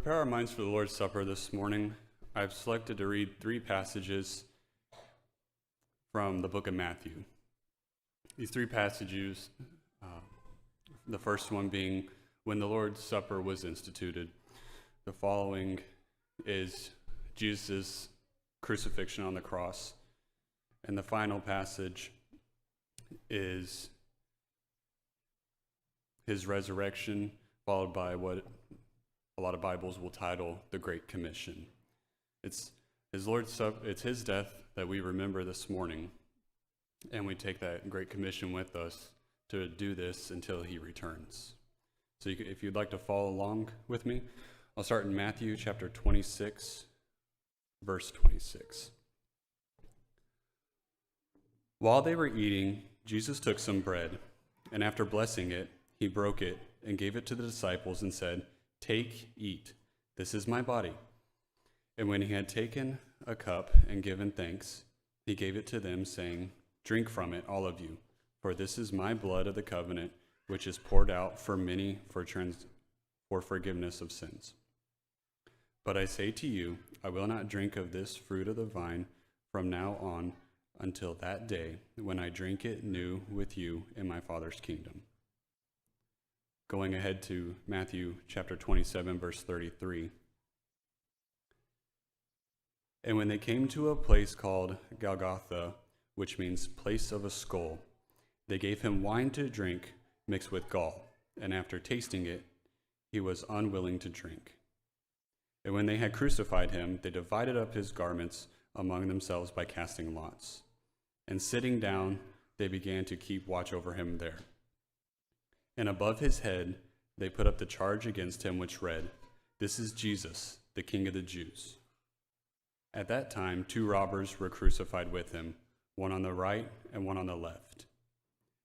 prepare our minds for the Lord's Supper this morning, I've selected to read 3 passages from the book of Matthew. These 3 passages, the first one being when the Lord's Supper was instituted. The following is Jesus' crucifixion on the cross. And the final passage is his resurrection, followed by what a lot of Bibles will title the Great Commission. It's his Lord's Supper, it's his death that we remember this morning, and we take that Great Commission with us to do this until he returns. So if you'd like to follow along with me, I'll start in Matthew chapter 26, verse 26. While they were eating, Jesus took some bread, and after blessing it, he broke it and gave it to the disciples and said, "Take, eat, this is my body." And when he had taken a cup and given thanks, he gave it to them, saying, "Drink from it, all of you, for this is my blood of the covenant, which is poured out for many for forgiveness of sins. But I say to you, I will not drink of this fruit of the vine from now on until that day when I drink it new with you in my Father's kingdom." Going ahead to Matthew chapter 27, verse 33. And when they came to a place called Golgotha, which means place of a skull, they gave him wine to drink mixed with gall, and after tasting it, he was unwilling to drink. And when they had crucified him, they divided up his garments among themselves by casting lots. And sitting down, they began to keep watch over him there. And above his head, they put up the charge against him, which read, "This is Jesus, the King of the Jews." At that time, 2 robbers were crucified with him, one on the right and one on the left.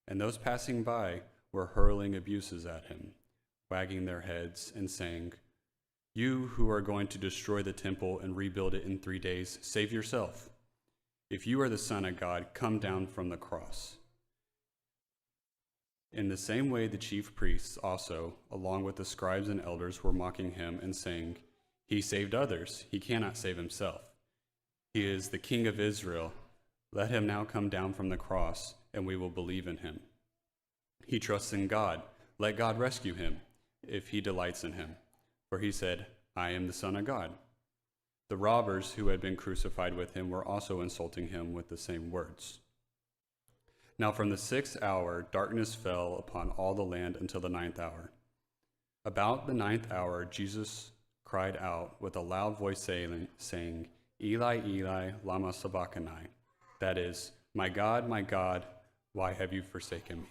And those passing by were hurling abuses at him, wagging their heads and saying, "You who are going to destroy the temple and rebuild it in 3 days, save yourself. If you are the Son of God, come down from the cross." In the same way, the chief priests also, along with the scribes and elders, were mocking him and saying, "He saved others. He cannot save himself. He is the King of Israel. Let him now come down from the cross, and we will believe in him. He trusts in God. Let God rescue him, if he delights in him. For he said, 'I am the Son of God.'" The robbers who had been crucified with him were also insulting him with the same words. Now from the 6th hour, darkness fell upon all the land until the 9th hour. About the 9th hour, Jesus cried out with a loud voice, saying, "Eli, Eli, lama sabachthani," that is, my God, why have you forsaken me?"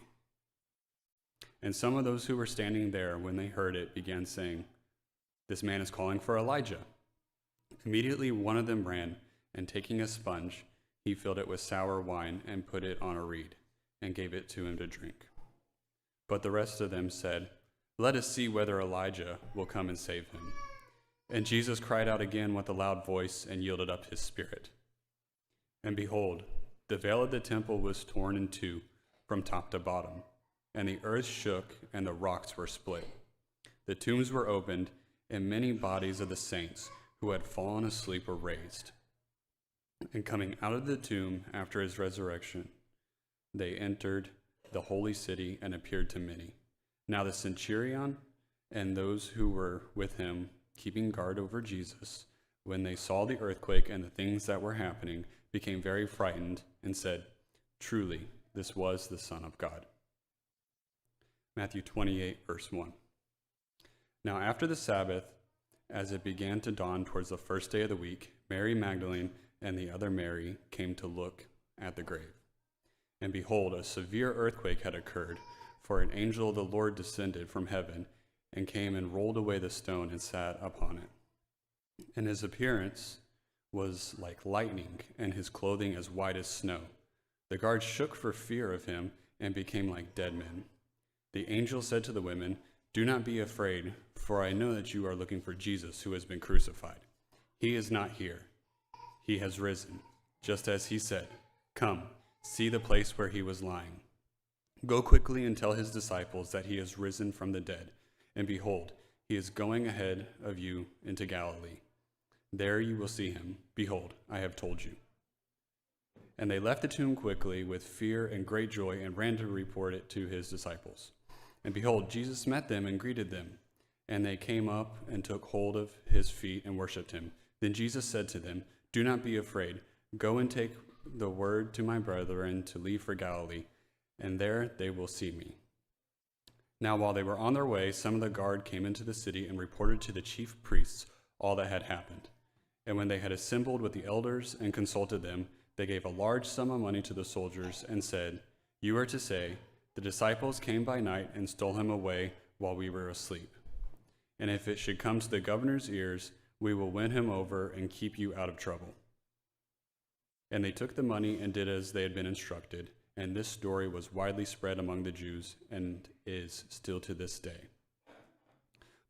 And some of those who were standing there, when they heard it, began saying, "This man is calling for Elijah." Immediately one of them ran, and taking a sponge, he filled it with sour wine and put it on a reed, and gave it to him to drink. But the rest of them said, "Let us see whether Elijah will come and save him." And Jesus cried out again with a loud voice and yielded up his spirit. And behold, the veil of the temple was torn in 2 from top to bottom, and the earth shook and the rocks were split. The tombs were opened, and many bodies of the saints who had fallen asleep were raised. And coming out of the tomb after his resurrection, they entered the holy city and appeared to many. Now the centurion and those who were with him, keeping guard over Jesus, when they saw the earthquake and the things that were happening, became very frightened and said, "Truly, this was the Son of God." Matthew 28, verse 1. Now after the Sabbath, as it began to dawn towards the first day of the week, Mary Magdalene and the other Mary came to look at the grave. And behold, a severe earthquake had occurred, for an angel of the Lord descended from heaven and came and rolled away the stone and sat upon it. And his appearance was like lightning, and his clothing as white as snow. The guards shook for fear of him and became like dead men. The angel said to the women, "Do not be afraid, for I know that you are looking for Jesus who has been crucified. He is not here. He has risen, just as he said. Come, see the place where he was lying. Go quickly and tell his disciples that he has risen from the dead, and behold, He is going ahead of you into Galilee. There you will see him. Behold, I have told you." And they left the tomb quickly with fear and great joy and ran to report it to his disciples. And behold, Jesus met them and greeted them. And they came up and took hold of his feet and worshipped him. Then Jesus said to them, "Do not be afraid. Go and take the word to my brethren to leave for Galilee, and there they will see me." Now while they were on their way, some of the guard came into the city and reported to the chief priests all that had happened. And when they had assembled with the elders and consulted them, they gave a large sum of money to the soldiers and said, "You are to say, 'The disciples came by night and stole him away while we were asleep.' And if it should come to the governor's ears, we will win him over and keep you out of trouble." And they took the money and did as they had been instructed. And this story was widely spread among the Jews and is still to this day.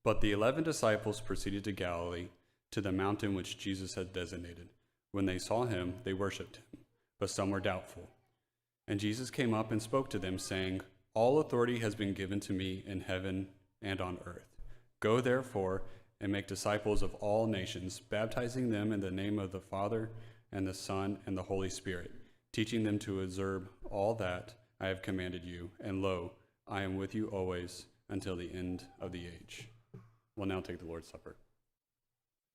But the 11 disciples proceeded to Galilee, to the mountain which Jesus had designated. When they saw him, they worshipped him, but some were doubtful. And Jesus came up and spoke to them, saying, "All authority has been given to me in heaven and on earth. Go therefore and make disciples of all nations, baptizing them in the name of the Father and the Son and the Holy Spirit, teaching them to observe all that I have commanded you. And lo, I am with you always until the end of the age." We'll now take the Lord's Supper.